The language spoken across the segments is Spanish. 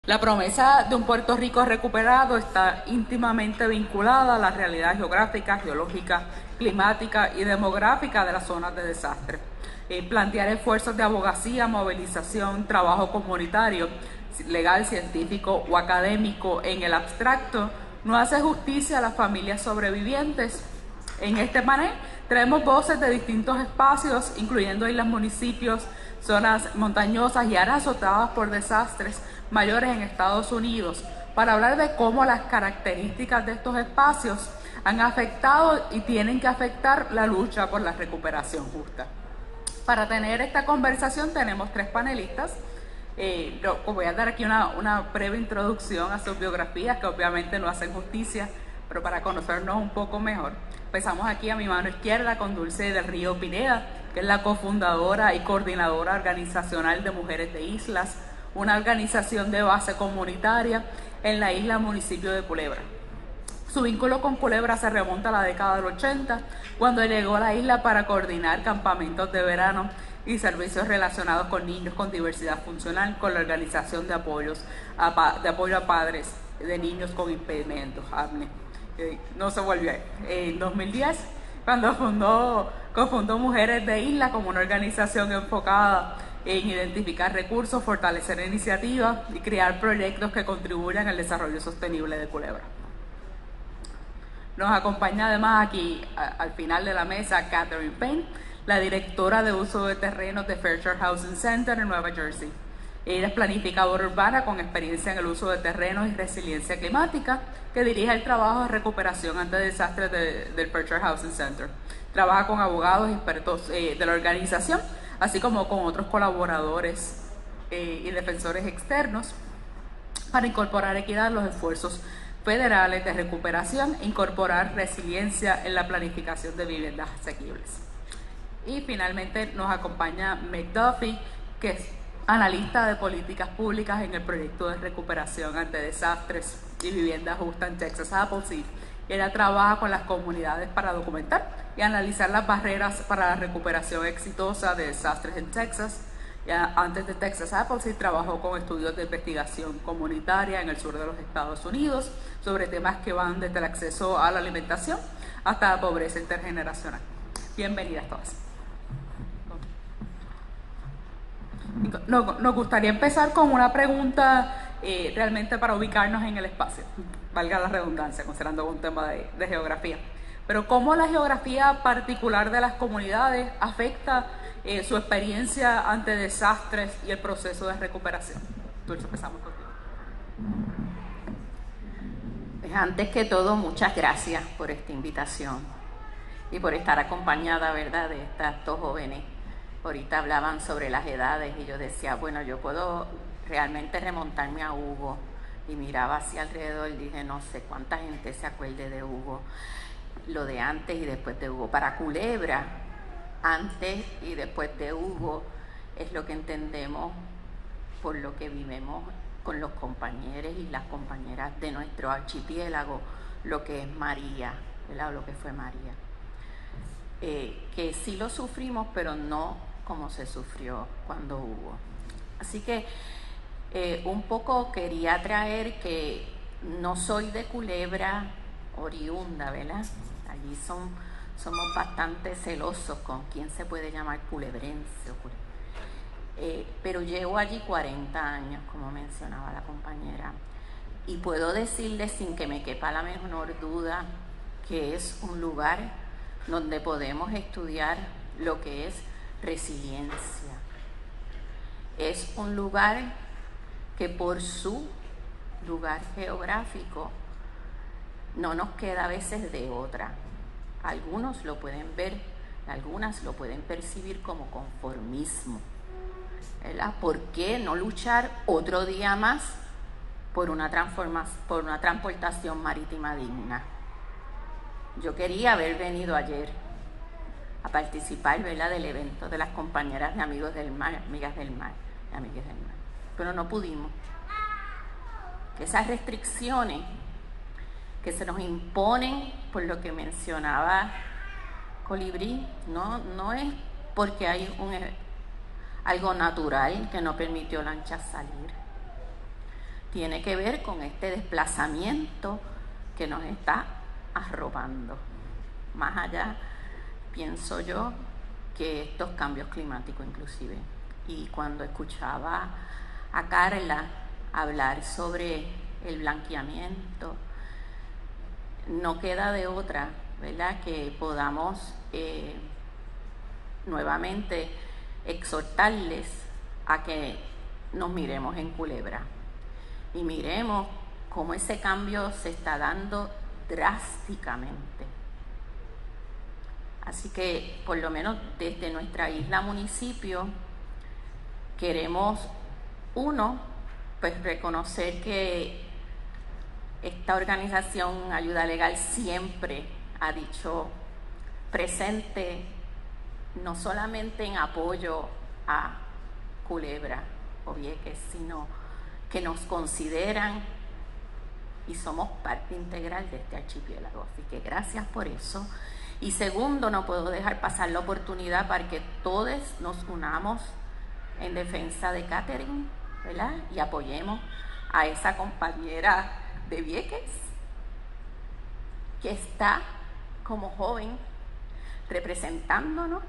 La promesa de un Puerto Rico recuperado está íntimamente vinculada a la realidad geográfica, geológica, climática y demográfica de las zonas de desastre. Plantear esfuerzos de abogacía, movilización, trabajo comunitario, legal, científico o académico en el abstracto no hace justicia a las familias sobrevivientes. En este panel traemos voces de distintos espacios, incluyendo islas, municipios, zonas montañosas y áreas azotadas por desastres mayores en Estados Unidos, para hablar de cómo las características de estos espacios han afectado y tienen que afectar la lucha por la recuperación justa. Para tener esta conversación tenemos tres panelistas. Voy a dar aquí una breve introducción a sus biografías, que obviamente no hacen justicia, pero para conocernos un poco mejor. Empezamos aquí a mi mano izquierda con Dulce del Río Pineda, que es la cofundadora y coordinadora organizacional de Mujeres de Islas, una organización de base comunitaria en la isla municipio de Culebra. Su vínculo con Culebra se remonta a la década del 80, cuando llegó a la isla para coordinar campamentos de verano y servicios relacionados con niños con diversidad funcional, con la organización de apoyo a padres de niños con impedimentos, ABNE. No se volvió en 2010, cuando cofundó Mujeres de Isla como una organización enfocada en identificar recursos, fortalecer iniciativas y crear proyectos que contribuyan al desarrollo sostenible de Culebra. Nos acompaña además aquí al final de la mesa Catherine Payne, la directora de uso de terrenos de Fairchild Housing Center en Nueva Jersey. Ella es planificadora urbana con experiencia en el uso de terrenos y resiliencia climática, que dirige el trabajo de recuperación ante desastres del Fairchild Housing Center. Trabaja con abogados y expertos de la organización, así como con otros colaboradores y defensores externos, para incorporar equidad en los esfuerzos federales de recuperación e incorporar resiliencia en la planificación de viviendas asequibles. Y finalmente nos acompaña Meg Duffy, que es analista de políticas públicas en el proyecto de recuperación ante desastres y vivienda justa en Texas Appleseed. Ella trabaja con las comunidades para documentar y analizar las barreras para la recuperación exitosa de desastres en Texas. Ya antes de Texas Appleseed trabajó con estudios de investigación comunitaria en el sur de los Estados Unidos sobre temas que van desde el acceso a la alimentación hasta la pobreza intergeneracional. Bienvenidas todas. Nos gustaría empezar con una pregunta realmente para ubicarnos en el espacio, valga la redundancia, considerando un tema de geografía. Pero ¿cómo la geografía particular de las comunidades afecta su experiencia ante desastres y el proceso de recuperación? Dulce, empezamos contigo. Pues antes que todo, muchas gracias por esta invitación y por estar acompañada, ¿verdad?, de estas dos jóvenes. Ahorita hablaban sobre las edades y yo decía, bueno, yo puedo realmente remontarme a Hugo, y miraba hacia alrededor y dije, no sé cuánta gente se acuerde de Hugo, lo de antes y después de Hugo. Para Culebra, antes y después de Hugo es lo que entendemos por lo que vivimos con los compañeros y las compañeras de nuestro archipiélago, lo que es María, ¿verdad?, lo que fue María. Que sí lo sufrimos, pero no como se sufrió cuando hubo. Así que un poco quería traer que no soy de Culebra oriunda, ¿verdad? Allí somos bastante celosos con quién se puede llamar culebrense pero llevo allí 40 años, como mencionaba la compañera, y puedo decirles sin que me quepa la menor duda que es un lugar donde podemos estudiar lo que es resiliencia. Es un lugar que por su lugar geográfico no nos queda a veces de otra. Algunos lo pueden ver, algunas lo pueden percibir como conformismo, ¿verdad? ¿Por qué no luchar otro día más por una transportación marítima digna? Yo quería haber venido ayer a participar, ¿verdad?, del evento de las compañeras de Amigos del Mar, Amigas del Mar, pero no pudimos. Esas restricciones que se nos imponen por lo que mencionaba Colibrí, no es porque hay algo natural que no permitió lanchas salir. tiene que ver con este desplazamiento que nos está arropando. Más allá, pienso yo, que estos cambios climáticos inclusive. Y cuando escuchaba a Carla hablar sobre el blanqueamiento, no queda de otra, ¿verdad?, que podamos nuevamente exhortarles a que nos miremos en Culebra y miremos cómo ese cambio se está dando drásticamente. Así que, por lo menos desde nuestra isla municipio, queremos, pues reconocer que esta organización Ayuda Legal siempre ha dicho presente, no solamente en apoyo a Culebra o Vieques, sino que nos consideran y somos parte integral de este archipiélago. Así que gracias por eso. Y segundo, no puedo dejar pasar la oportunidad para que todos nos unamos en defensa de Catherine, ¿verdad? Y apoyemos a esa compañera de Vieques que está como joven representándonos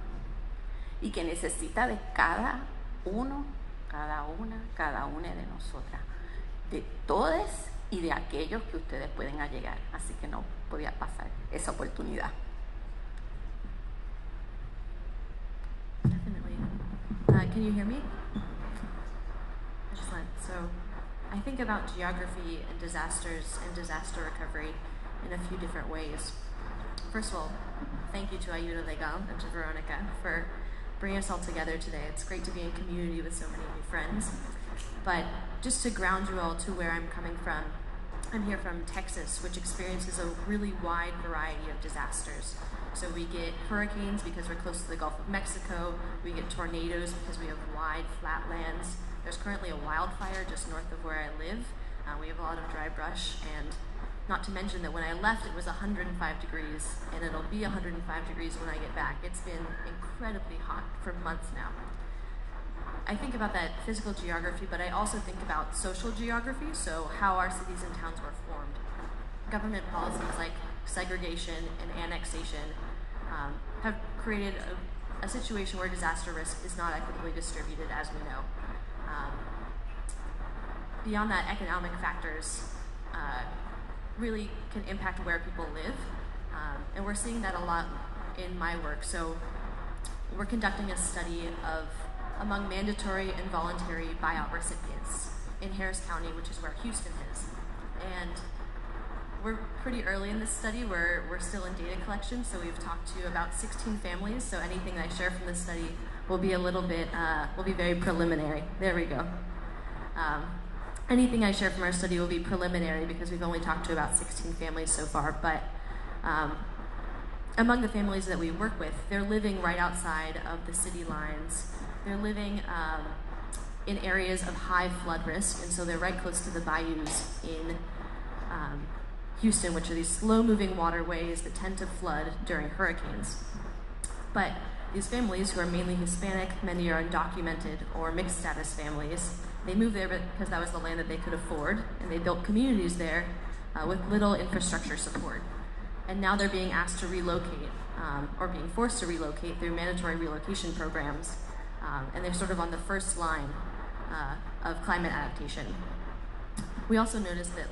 y que necesita de cada uno, cada una de nosotras, de todos y de aquellos que ustedes pueden allegar. Así que no podía pasar esa oportunidad. Definitely. Can you hear me? Excellent. So I think about geography and disasters and disaster recovery in a few different ways. First of all, thank you to Ayuda Legal and to Veronica for bringing us all together today. It's great to be in community with so many new friends. But just to ground you all to where I'm coming from, I'm here from Texas, which experiences a really wide variety of disasters. So we get hurricanes because we're close to the Gulf of Mexico. We get tornadoes because we have wide, flat lands. There's currently a wildfire just north of where I live. We have a lot of dry brush, and not to mention that when I left it was 105 degrees, and it'll be 105 degrees when I get back. It's been incredibly hot for months now. I think about that physical geography, but I also think about social geography, so how our cities and towns were formed. Government policies like segregation and annexation have created a situation where disaster risk is not equitably distributed, as we know. Beyond that, economic factors really can impact where people live, and we're seeing that a lot in my work. So we're conducting a study among mandatory and voluntary buyout recipients in Harris County, which is where Houston is. And we're pretty early in this study. We're still in data collection, so we've talked to about 16 families, so anything I share from this study will be a little bit, will be very preliminary. There we go. Anything I share from our study will be preliminary because we've only talked to about 16 families so far, but among the families that we work with, they're living right outside of the city lines. They're living in areas of high flood risk, and so they're right close to the bayous in Houston, which are these slow-moving waterways that tend to flood during hurricanes. But these families, who are mainly Hispanic, many are undocumented or mixed status families, they moved there because that was the land that they could afford, and they built communities there with little infrastructure support. And now they're being asked to relocate, or being forced to relocate through mandatory relocation programs, and they're sort of on the first line of climate adaptation. We also noticed that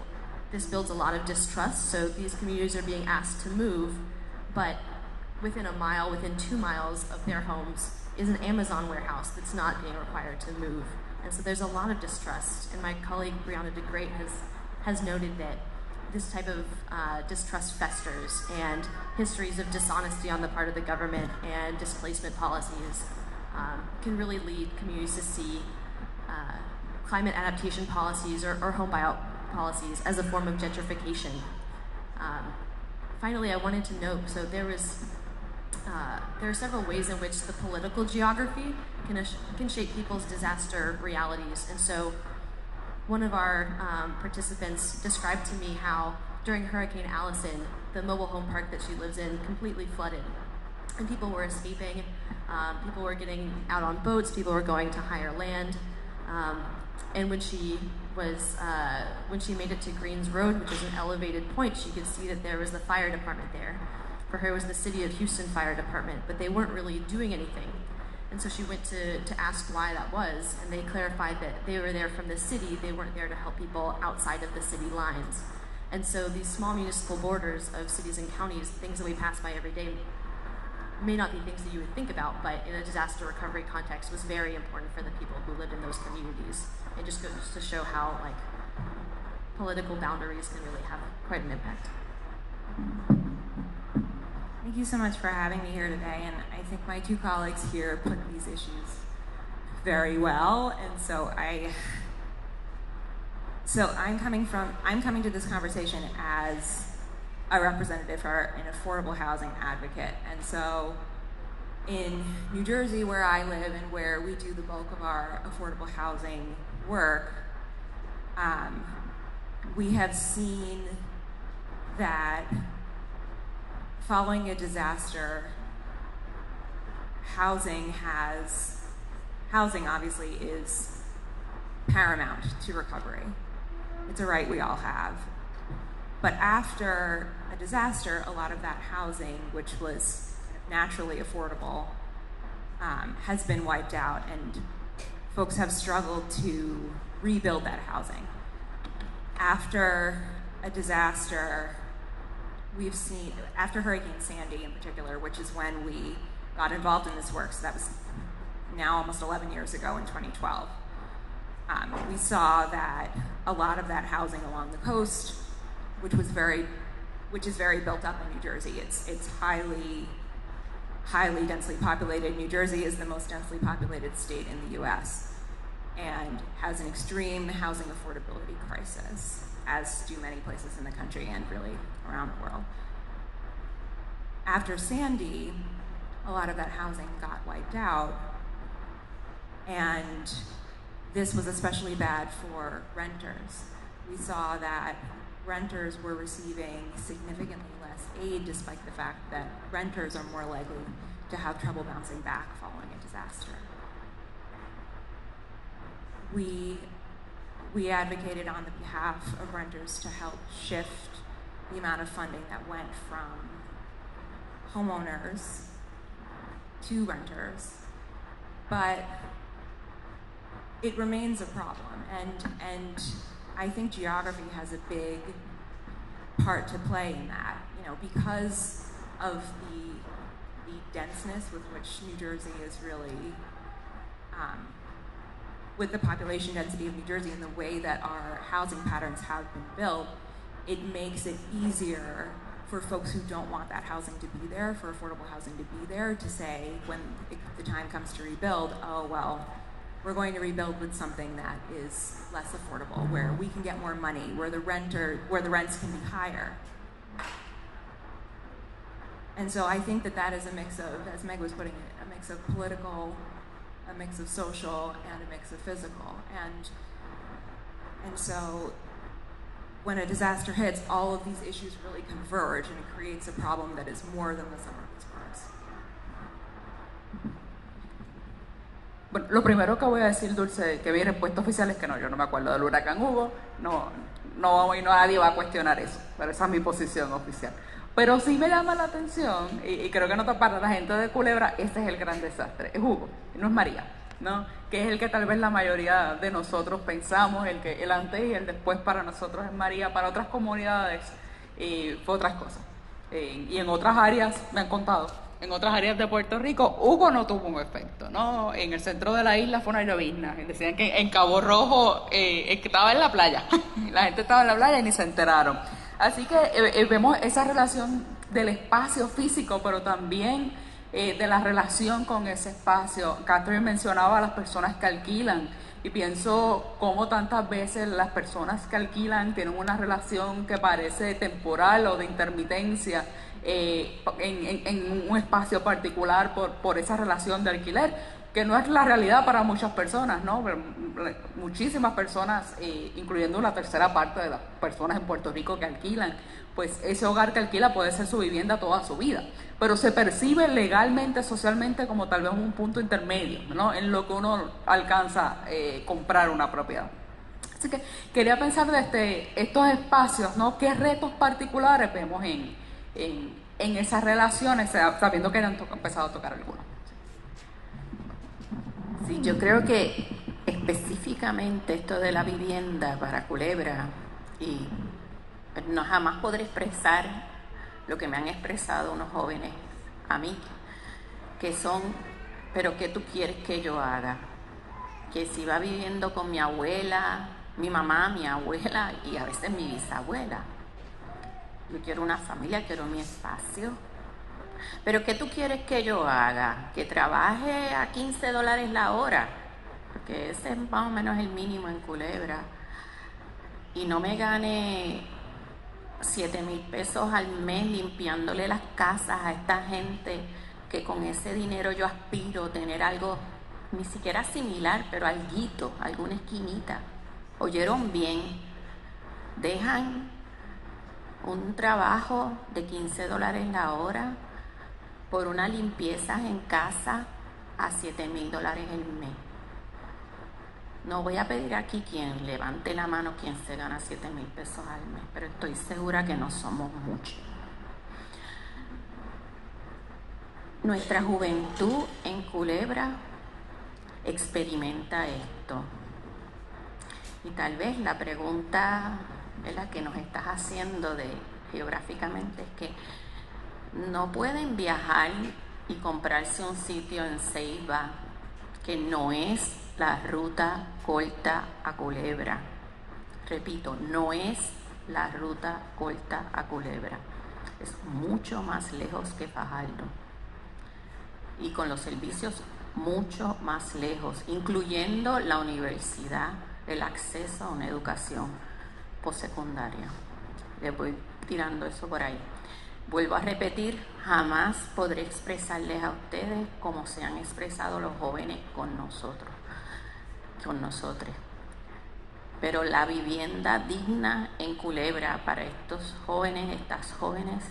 this builds a lot of distrust, so these communities are being asked to move, but within a mile, within 2 miles of their homes is an Amazon warehouse that's not being required to move. And so there's a lot of distrust, and my colleague Brianna DeGreat has noted that this type of distrust festers, and histories of dishonesty on the part of the government and displacement policies can really lead communities to see climate adaptation policies or home buyout policies as a form of gentrification. Finally, I wanted to note, so there are several ways in which the political geography can shape people's disaster realities. And so one of our participants described to me how during Hurricane Allison, the mobile home park that she lives in completely flooded. And people were escaping, people were getting out on boats, people were going to higher land. And when she was when she made it to Greens Road, which is an elevated point, she could see that there was the fire department there. For her, it was the City of Houston Fire Department, but they weren't really doing anything. And so she went to ask why that was, and they clarified that they were there from the city, they weren't there to help people outside of the city lines. And so these small municipal borders of cities and counties, things that we pass by every day, may not be things that you would think about, but in a disaster recovery context was very important for the people who lived in those communities. It just goes to show how like political boundaries can really have quite an impact. Thank you so much for having me here today, and I think my two colleagues here put these issues very well, and I'm coming to this conversation as a representative or an affordable housing advocate. And so in New Jersey, where I live and where we do the bulk of our affordable housing work, we have seen that following a disaster, housing obviously is paramount to recovery. It's a right we all have. But after a disaster, a lot of that housing, which was naturally affordable, has been wiped out, and folks have struggled to rebuild that housing. After a disaster, we've seen, after Hurricane Sandy in particular, which is when we got involved in this work, so that was now almost 11 years ago in 2012, we saw that a lot of that housing along the coast, which is very built up in New Jersey, it's highly densely populated. New Jersey is the most densely populated state in the US and has an extreme housing affordability crisis, as do many places in the country and really around the world. After Sandy, a lot of that housing got wiped out, and this was especially bad for renters. We saw that renters were receiving significantly less aid, despite the fact that renters are more likely to have trouble bouncing back following a disaster. We advocated on the behalf of renters to help shift the amount of funding that went from homeowners to renters, but it remains a problem, and I think geography has a big part to play in that. You know, because of the denseness with which New Jersey is really, with the population density of New Jersey and the way that our housing patterns have been built, it makes it easier for folks who don't want that housing to be there, for affordable housing to be there, to say when the time comes to rebuild, oh well, we're going to rebuild with something that is less affordable, where we can get more money, where the rents can be higher. And so I think that is a mix of, as Meg was putting it, a mix of political, a mix of social, and a mix of physical. And so when a disaster hits, all of these issues really converge, and it creates a problem that is more than the sum of its parts. Bueno, lo primero que voy a decir, Dulce, que mi respuesta oficial es que no, yo no me acuerdo del huracán Hugo, nadie va a cuestionar eso, pero esa es mi posición oficial. Pero sí me llama la atención, y creo que no para la gente de Culebra, este es el gran desastre, es Hugo, no es María, ¿no? Que es el que tal vez la mayoría de nosotros pensamos, el antes y el después para nosotros es María, para otras comunidades fue otras cosas. Y en otras áreas, me han contado, en otras áreas de Puerto Rico, Hugo no tuvo un efecto, ¿no? En el centro de la isla fue una llovizna, decían que en Cabo Rojo estaba en la playa, la gente estaba en la playa y ni se enteraron. Así que vemos esa relación del espacio físico, pero también de la relación con ese espacio. Catherine mencionaba a las personas que alquilan, y pienso cómo tantas veces las personas que alquilan tienen una relación que parece temporal o de intermitencia en un espacio particular por esa relación de alquiler, que no es la realidad para muchas personas, ¿no? Muchísimas personas, incluyendo una tercera parte de las personas en Puerto Rico que alquilan, pues ese hogar que alquila puede ser su vivienda toda su vida, pero se percibe legalmente, socialmente, como tal vez un punto intermedio, ¿no? En lo que uno alcanza comprar una propiedad. Así que quería pensar desde estos espacios, ¿no? ¿Qué retos particulares vemos en esas relaciones, sabiendo que han empezado a tocar algunos? Sí, yo creo que específicamente esto de la vivienda para Culebra, y no jamás podré expresar lo que me han expresado unos jóvenes a mí, que son, pero ¿qué tú quieres que yo haga? Que si va viviendo con mi abuela, mi mamá, mi abuela y a veces mi bisabuela. Yo quiero una familia, quiero mi espacio. Pero ¿qué tú quieres que yo haga? Que trabaje a $15 la hora, porque ese es más o menos el mínimo en Culebra, y no me gane 7,000 pesos al mes limpiándole las casas a esta gente, que con ese dinero yo aspiro a tener algo, ni siquiera similar, pero alguito, alguna esquinita. ¿Oyeron bien? Dejan un trabajo de $15 la hora por una limpieza en casa a $7,000 el mes. No voy a pedir aquí quien levante la mano quien se gana 7,000 pesos al mes, pero estoy segura que no somos muchos. Nuestra juventud en Culebra experimenta esto. Y tal vez la pregunta, ¿verdad?, que nos estás haciendo geográficamente es que no pueden viajar y comprarse un sitio en Ceiba que no es la ruta corta a Culebra. Repito, no es la ruta corta a Culebra. Es mucho más lejos que Fajardo. Y con los servicios mucho más lejos, incluyendo la universidad, el acceso a una educación postsecundaria. Les voy tirando eso por ahí. Vuelvo a repetir, jamás podré expresarles a ustedes como se han expresado los jóvenes con nosotros, con nosotros. Pero la vivienda digna en Culebra para estos jóvenes, estas jóvenes,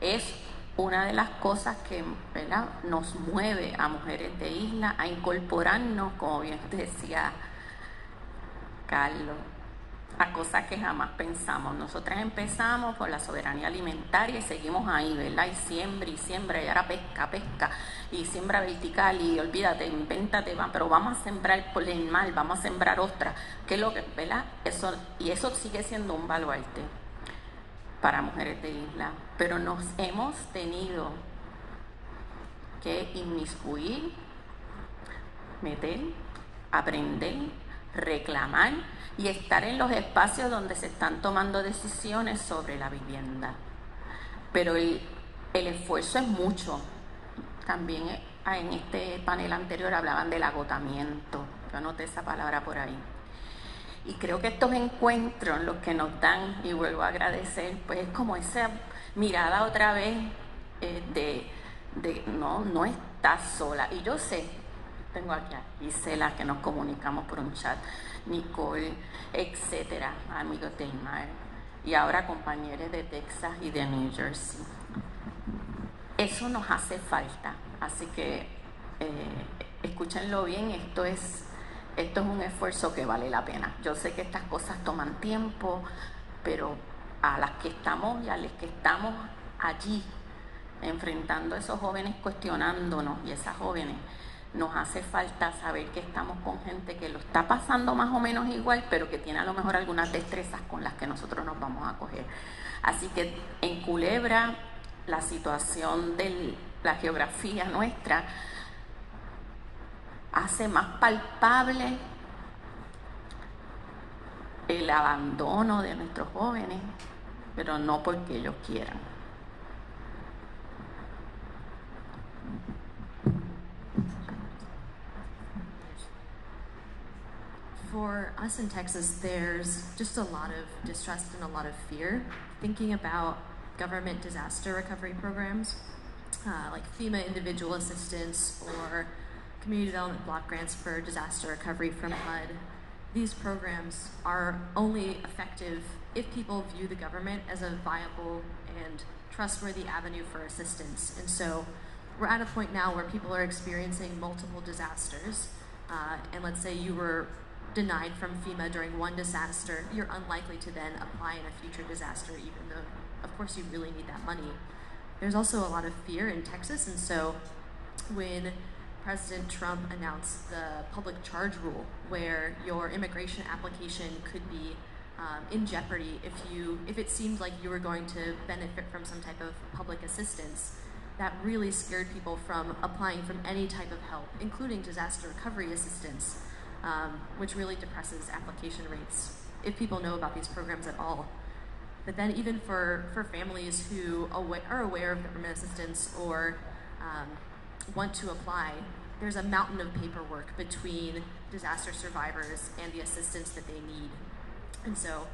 es una de las cosas que, ¿verdad?, nos mueve a Mujeres de Isla a incorporarnos, como bien decía Carlos, a cosas que jamás pensamos. Nosotras empezamos por la soberanía alimentaria y seguimos ahí, ¿verdad? Y siembra, y ahora pesca, y siembra vertical, y olvídate, invéntate, pero vamos a sembrar por el mar, vamos a sembrar ostras, que es lo que, ¿verdad? Eso sigue siendo un baluarte para Mujeres de Isla, pero nos hemos tenido que inmiscuir, meter, aprender, reclamar y estar en los espacios donde se están tomando decisiones sobre la vivienda. Pero el esfuerzo es mucho. También en este panel anterior hablaban del agotamiento. Yo anoté esa palabra por ahí. Y creo que estos encuentros, los que nos dan, y vuelvo a agradecer, pues es como esa mirada otra vez no estás sola. Y yo sé, tengo aquí a Gisela, que nos comunicamos por un chat, Nicole, etcétera, amigos del mar, y ahora compañeros de Texas y de New Jersey. Eso nos hace falta, así que escúchenlo bien, esto es un esfuerzo que vale la pena. Yo sé que estas cosas toman tiempo, pero a las que estamos y a las que estamos allí enfrentando a esos jóvenes, cuestionándonos, y esas jóvenes, nos hace falta saber que estamos con gente que lo está pasando más o menos igual, pero que tiene a lo mejor algunas destrezas con las que nosotros nos vamos a acoger. Así que en Culebra, la situación de la geografía nuestra hace más palpable el abandono de nuestros jóvenes, pero no porque ellos quieran. For us in Texas, there's just a lot of distrust and a lot of fear thinking about government disaster recovery programs, like FEMA individual assistance or community development block grants for disaster recovery from HUD. These programs are only effective if people view the government as a viable and trustworthy avenue for assistance. And so we're at a point now where people are experiencing multiple disasters, and let's say you were denied from FEMA during one disaster, you're unlikely to then apply in a future disaster, even though, of course, you really need that money. There's also a lot of fear in Texas, and so when President Trump announced the public charge rule, where your immigration application could be in jeopardy if it seemed like you were going to benefit from some type of public assistance, that really scared people from applying from any type of help, including disaster recovery assistance, which really depresses application rates, if people know about these programs at all. But then even for families who are aware of government assistance or want to apply, there's a mountain of paperwork between disaster survivors and the assistance that they need. And so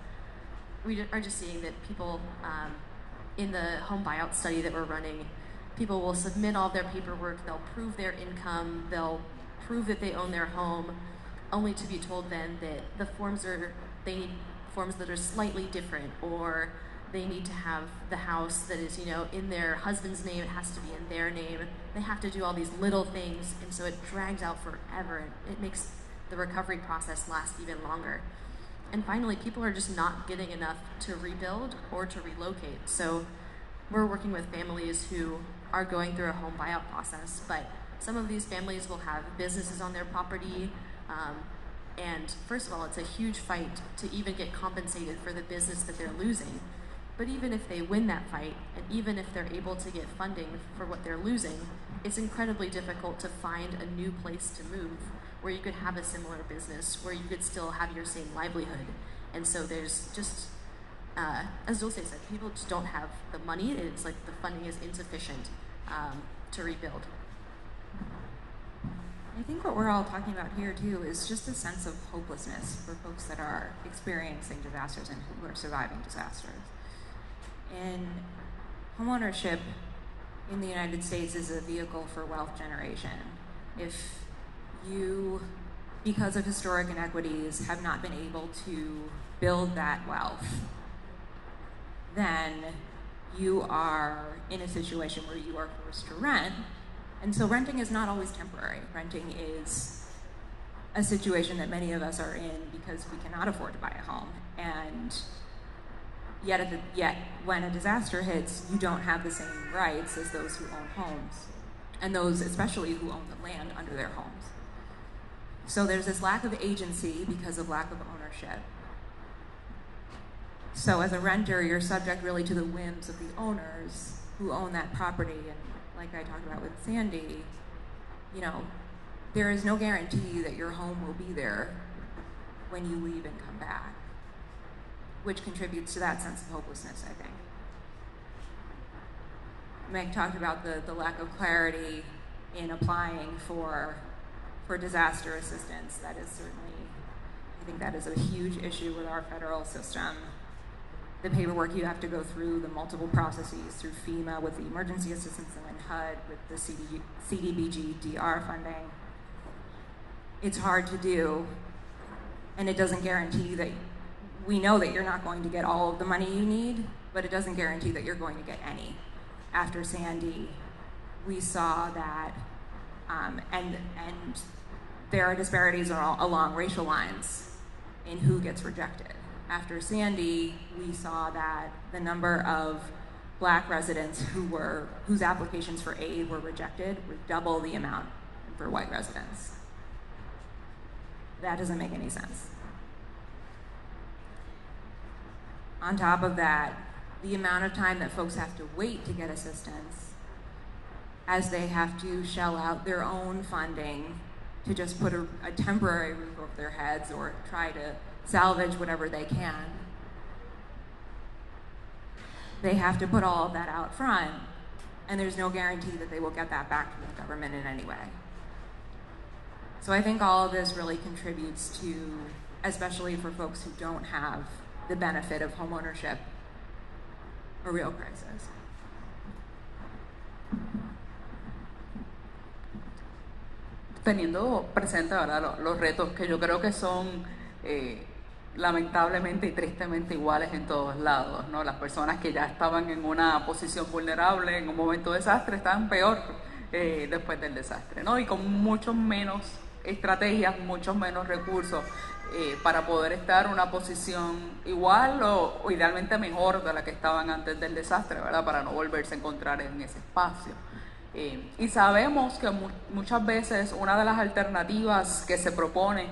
we are just seeing that people, in the home buyout study that we're running, people will submit all their paperwork, they'll prove their income, they'll prove that they own their home, only to be told then that they need forms that are slightly different, or they need to have the house that is, in their husband's name, it has to be in their name. They have to do all these little things, and so it drags out forever. It makes the recovery process last even longer. And finally, people are just not getting enough to rebuild or to relocate. So we're working with families who are going through a home buyout process, but some of these families will have businesses on their property, and first of all, it's a huge fight to even get compensated for the business that they're losing. But even if they win that fight, and even if they're able to get funding for what they're losing, it's incredibly difficult to find a new place to move where you could have a similar business, where you could still have your same livelihood. And so there's just, as Dulce said, people just don't have the money. It's like the funding is insufficient to rebuild. I think what we're all talking about here too is just a sense of hopelessness for folks that are experiencing disasters and who are surviving disasters. And homeownership in the United States is a vehicle for wealth generation. If you, because of historic inequities, have not been able to build that wealth, then you are in a situation where you are forced to rent. And so renting is not always temporary. Renting is a situation that many of us are in because we cannot afford to buy a home. And yet when a disaster hits, you don't have the same rights as those who own homes, and those especially who own the land under their homes. So there's this lack of agency because of lack of ownership. So as a renter, you're subject really to the whims of the owners who own that property. And like I talked about with Sandy, there is no guarantee that your home will be there when you leave and come back, which contributes to that sense of hopelessness, I think. Meg talked about the lack of clarity in applying for disaster assistance. That is certainly, I think that is a huge issue with our federal system. The paperwork you have to go through, the multiple processes through FEMA with the emergency assistance and then HUD with the CDBG DR funding. It's hard to do, and it doesn't guarantee that, we know that you're not going to get all of the money you need, but it doesn't guarantee that you're going to get any. After Sandy, we saw that, and there are disparities along racial lines in who gets rejected. After Sandy, we saw that the number of Black residents whose applications for aid were rejected were double the amount for white residents. That doesn't make any sense. On top of that, the amount of time that folks have to wait to get assistance, as they have to shell out their own funding to just put a temporary roof over their heads or try to salvage whatever they can. They have to put all of that out front, and there's no guarantee that they will get that back from the government in any way. So I think all of this really contributes to, especially for folks who don't have the benefit of homeownership, a real crisis. Teniendo presente, ¿verdad?, los retos que yo creo que son lamentablemente y tristemente iguales en todos lados, ¿no? Las personas que ya estaban en una posición vulnerable en un momento de desastre están peor después del desastre, ¿no? Y con muchos menos estrategias, muchos menos recursos para poder estar en una posición igual o idealmente mejor de la que estaban antes del desastre, ¿verdad? Para no volverse a encontrar en ese espacio. Y sabemos que muchas veces una de las alternativas que se propone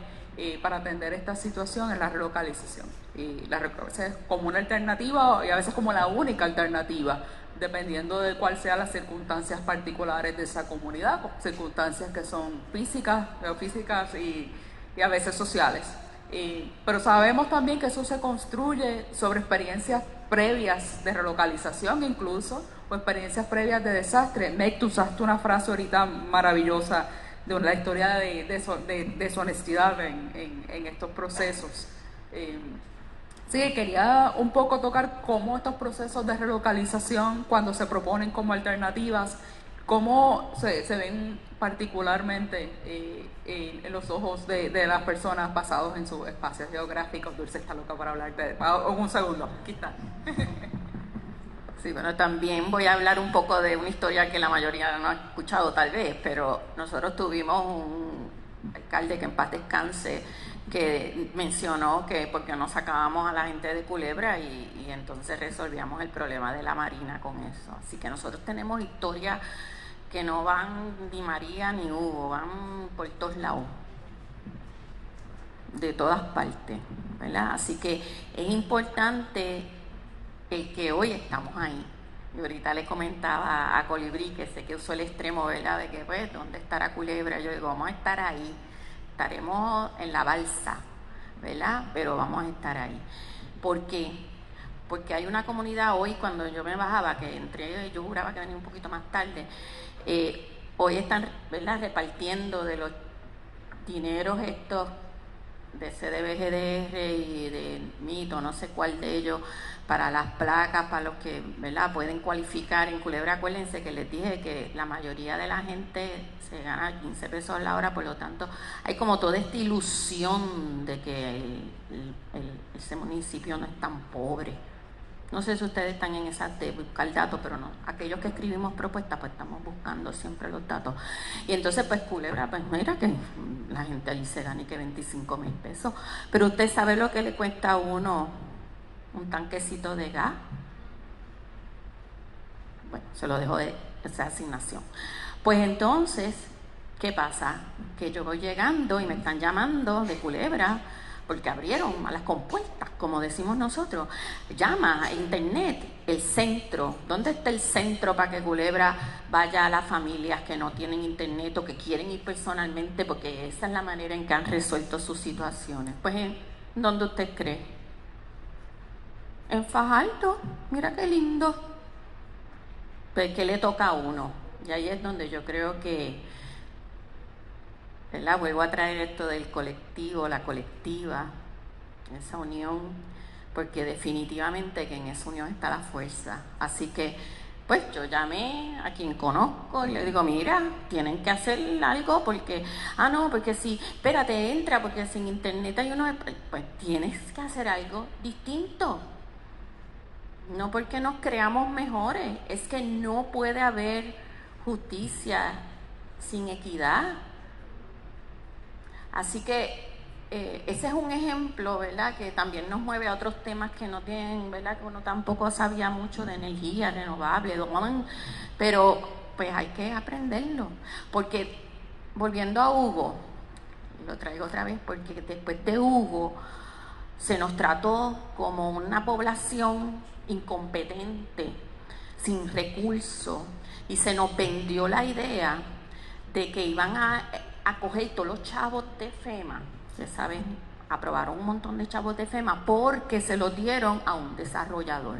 para atender esta situación es la relocalización. Y la relocalización es como una alternativa y a veces como la única alternativa, dependiendo de cuáles sean las circunstancias particulares de esa comunidad, circunstancias que son físicas y a veces sociales. Pero sabemos también que eso se construye sobre experiencias previas de relocalización incluso, o experiencias previas de desastre. Meg, tú usaste una frase ahorita maravillosa de la historia de deshonestidad en estos procesos. Sí, quería un poco tocar cómo estos procesos de relocalización, cuando se proponen como alternativas, cómo se ven particularmente en los ojos de las personas basados en sus espacios geográficos. Dulce está loca para hablarte. Un segundo, aquí está. Sí, bueno, también voy a hablar un poco de una historia que la mayoría no ha escuchado tal vez, pero nosotros tuvimos un alcalde que en paz descanse, que mencionó que porque no sacábamos a la gente de Culebra y entonces resolvíamos el problema de la Marina con eso. Así que nosotros tenemos historias que no van ni María ni Hugo, van por todos lados, de todas partes, ¿verdad? Así que es importante el que hoy estamos ahí. Y ahorita le comentaba a Colibrí, que sé que usó el extremo, ¿verdad? De que, pues, ¿dónde estará Culebra? Yo digo, vamos a estar ahí. Estaremos en la balsa, ¿verdad? Pero vamos a estar ahí. ¿Por qué? Porque hay una comunidad hoy, cuando yo me bajaba, que entré, yo juraba que venía un poquito más tarde, hoy están, ¿verdad?, repartiendo de los dineros estos de CDBGDR y de MITO, no sé cuál de ellos, para las placas, para los que, ¿verdad?, pueden cualificar en Culebra. Acuérdense que les dije que la mayoría de la gente se gana 15 pesos la hora, por lo tanto hay como toda esta ilusión de que ese municipio no es tan pobre. No sé si ustedes están en esas de buscar datos, pero no, aquellos que escribimos propuestas, pues estamos buscando siempre los datos. Y entonces, pues Culebra, pues mira que la gente allí se gana y que 25,000 pesos. Pero usted sabe lo que le cuesta a uno un tanquecito de gas. Bueno, se lo dejo de esa asignación. Pues entonces, ¿qué pasa? Que yo voy llegando y me están llamando de Culebra, porque abrieron a las compuestas, como decimos nosotros. Llama a internet, el centro. ¿Dónde está el centro para que Culebra vaya a las familias que no tienen internet o que quieren ir personalmente? Porque esa es la manera en que han resuelto sus situaciones. Pues, ¿dónde usted cree? En Fajardo. Mira qué lindo. Pues, ¿qué le toca a uno? Y ahí es donde yo creo que, ¿verdad?, vuelvo a traer esto del colectivo, la colectiva, esa unión, porque definitivamente que en esa unión está la fuerza. Así que, pues yo llamé a quien conozco y le digo, mira, tienen que hacer algo porque, no, porque si, espérate, entra, porque sin internet hay uno, pues tienes que hacer algo distinto. No porque nos creamos mejores, es que no puede haber justicia sin equidad. Así que ese es un ejemplo, ¿verdad?, que también nos mueve a otros temas que no tienen, ¿verdad?, que uno tampoco sabía mucho de energía renovable, pero pues hay que aprenderlo. Porque, volviendo a Hugo, lo traigo otra vez, porque después de Hugo se nos trató como una población incompetente, sin recursos, y se nos vendió la idea de que iban a coger todos los chavos de FEMA. Ustedes saben, aprobaron un montón de chavos de FEMA porque se los dieron a un desarrollador.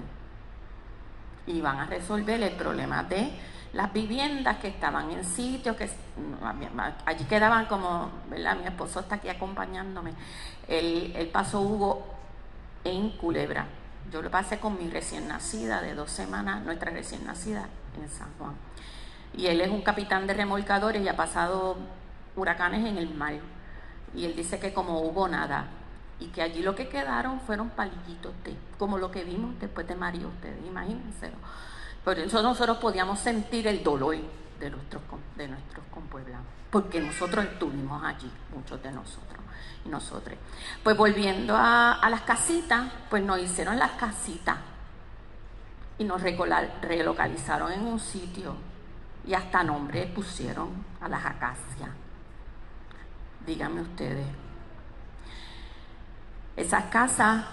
Y van a resolver el problema de las viviendas que estaban en sitios que allí quedaban como, ¿verdad? Mi esposo está aquí acompañándome. Él pasó, Hugo, en Culebra. Yo lo pasé con mi recién nacida de 2 semanas, nuestra recién nacida en San Juan. Y él es un capitán de remolcadores y ha pasado huracanes en el mar. Y él dice que como hubo nada, y que allí lo que quedaron fueron palillitos como lo que vimos después de María, ustedes imagínense. Por eso nosotros podíamos sentir el dolor de nuestros compueblanos, porque nosotros estuvimos allí, muchos de nosotros y nosotros. Pues volviendo a las casitas, pues nos hicieron las casitas y nos relocalizaron en un sitio y hasta nombre pusieron a las acacias. Díganme ustedes, esas casas,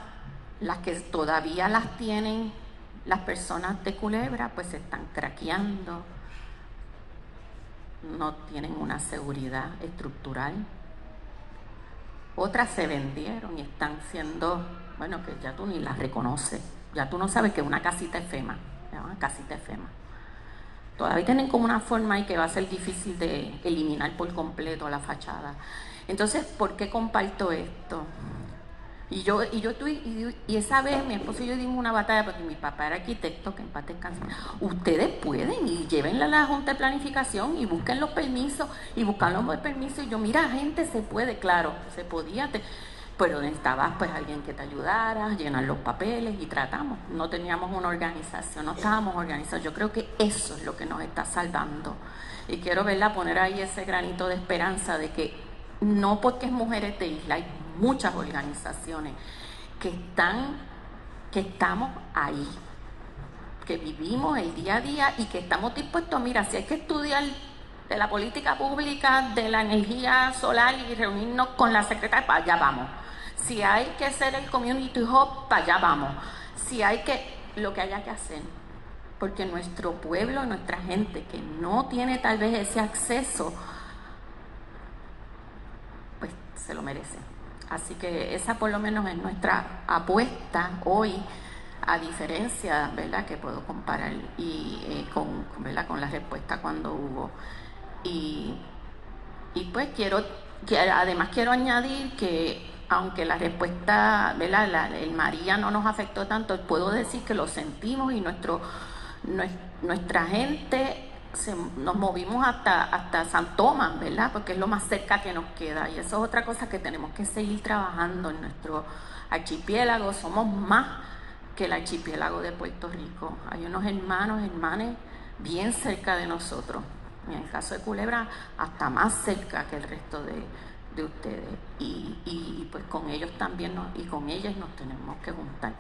las que todavía las tienen las personas de Culebra, pues se están craqueando, no tienen una seguridad estructural. Otras se vendieron y están siendo, bueno, que ya tú ni las reconoces, ya tú no sabes que una casita es FEMA, una casita es FEMA. Todavía tienen como una forma y que va a ser difícil de eliminar por completo la fachada. Entonces, ¿por qué comparto esto? Y esa vez mi esposo y yo dimos una batalla porque mi papá era arquitecto, que en paz descanse. Ustedes pueden y llévenla a la Junta de Planificación y busquen los permisos y buscan los permisos. Y yo, mira, gente, se puede, claro, se podía, pero necesitabas pues alguien que te ayudara, llenar los papeles y tratamos. No teníamos una organización, no estábamos organizados. Yo creo que eso es lo que nos está salvando. Y quiero verla poner ahí ese granito de esperanza de que no porque es Mujeres de Isla, hay muchas organizaciones que estamos ahí, que vivimos el día a día y que estamos dispuestos, mira, si hay que estudiar de la política pública, de la energía solar y reunirnos con la secretaria, para allá vamos. Si hay que hacer el community hub, para allá vamos. Si hay lo que haya que hacer, porque nuestro pueblo, nuestra gente que no tiene tal vez ese acceso, pues se lo merece. Así que esa por lo menos es nuestra apuesta hoy, a diferencia, ¿verdad?, que puedo comparar ¿verdad?, con la respuesta cuando hubo. Y pues además quiero añadir que aunque la respuesta, ¿verdad?, el María no nos afectó tanto, puedo decir que lo sentimos y nuestra gente nos movimos hasta San Tomás, ¿verdad?, porque es lo más cerca que nos queda, y eso es otra cosa que tenemos que seguir trabajando en nuestro archipiélago. Somos más que el archipiélago de Puerto Rico, hay unos hermanas bien cerca de nosotros, y en el caso de Culebra hasta más cerca que el resto de ustedes, y pues con ellos también y con ellas nos tenemos que juntar.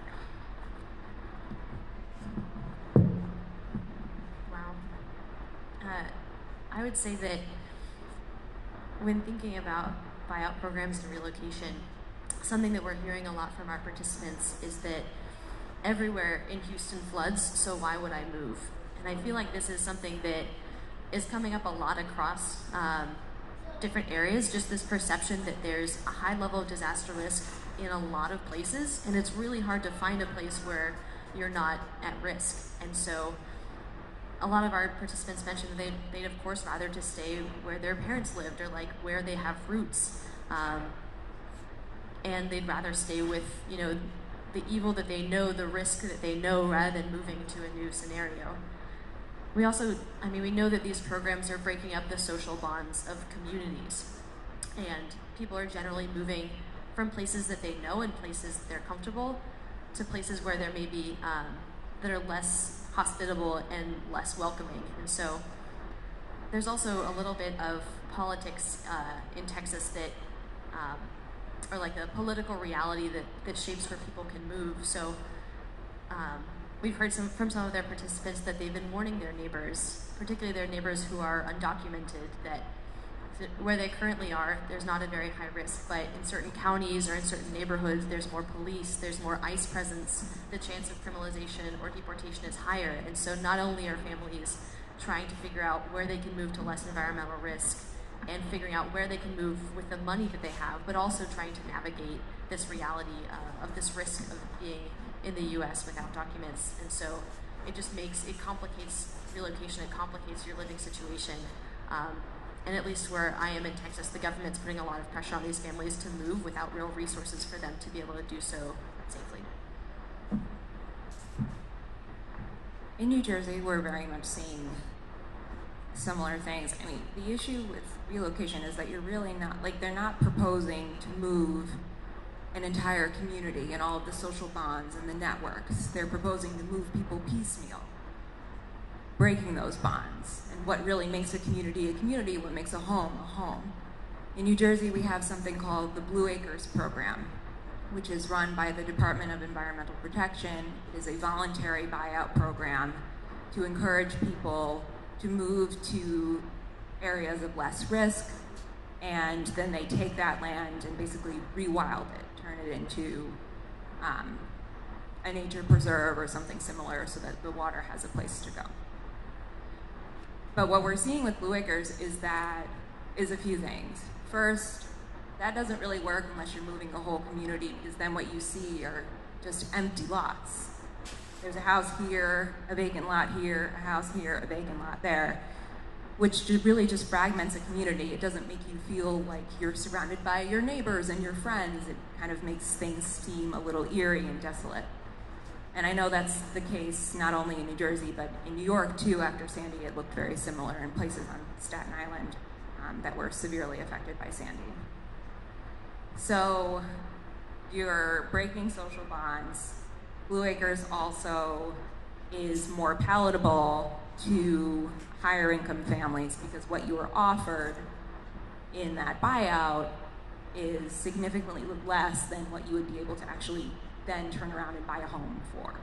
I would say that when thinking about buyout programs and relocation, something that we're hearing a lot from our participants is that everywhere in Houston floods, so why would I move? And I feel like this is something that is coming up a lot across different areas, just this perception that there's a high level of disaster risk in a lot of places, and it's really hard to find a place where you're not at risk. And so a lot of our participants mentioned they'd of course rather to stay where their parents lived or like where they have roots, and they'd rather stay with, you know, the evil that they know, the risk that they know, rather than moving to a new scenario. We also, we know that these programs are breaking up the social bonds of communities, and people are generally moving from places that they know and places that they're comfortable to places where there may be that are less hospitable and less welcoming. And so there's also a little bit of politics in Texas that, or like a political reality that shapes where people can move. So we've heard from some of their participants that they've been warning their neighbors, particularly their neighbors who are undocumented, that where they currently are, there's not a very high risk, but in certain counties or in certain neighborhoods, there's more police, there's more ICE presence, the chance of criminalization or deportation is higher. And so not only are families trying to figure out where they can move to less environmental risk and figuring out where they can move with the money that they have, but also trying to navigate this reality of this risk of being in the US without documents. And so it complicates relocation, it complicates your living situation. And at least where I am in Texas, the government's putting a lot of pressure on these families to move without real resources for them to be able to do so safely. In New Jersey, we're very much seeing similar things. I mean, the issue with relocation is that you're really not, like, they're not proposing to move an entire community and all of the social bonds and the networks. They're proposing to move people piecemeal. breaking those bonds and what really makes a community, what makes a home a home. In New Jersey, we have something called the Blue Acres Program, which is run by the Department of Environmental Protection. It is a voluntary buyout program to encourage people to move to areas of less risk, and then they take that land and basically rewild it, turn it into a nature preserve or something similar so that the water has a place to go. But what we're seeing with Blue Acres is a few things. First, that doesn't really work unless you're moving the whole community, because then what you see are just empty lots. There's a house here, a vacant lot here, a house here, a vacant lot there, which really just fragments a community. It doesn't make you feel like you're surrounded by your neighbors and your friends. It kind of makes things seem a little eerie and desolate. And I know that's the case not only in New Jersey, but in New York too. After Sandy, it looked very similar in places on Staten Island that were severely affected by Sandy. So you're breaking social bonds. Blue Acres also is more palatable to higher income families because what you are offered in that buyout is significantly less than what you would be able to actually then turn around and buy a home for.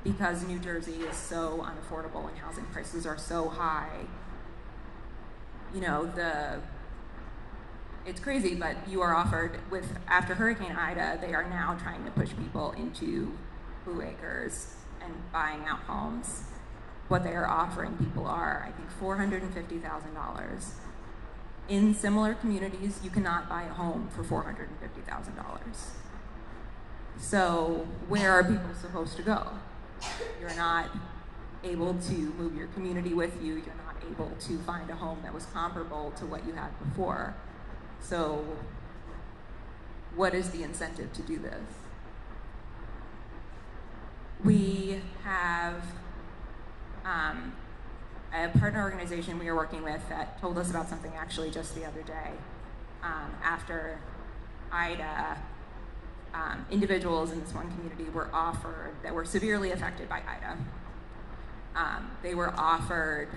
Because New Jersey is so unaffordable and housing prices are so high, you know, it's crazy, but you are offered after Hurricane Ida, they are now trying to push people into Blue Acres and buying out homes. What they are offering people are, I think, $450,000. In similar communities, you cannot buy a home for $450,000. So where are people supposed to go? You're not able to move your community with you. You're not able to find a home that was comparable to what you had before. So what is the incentive to do this? We have a partner organization we are working with that told us about something actually just the other day. After Ida, individuals in this one community were offered, that were severely affected by Ida, they were offered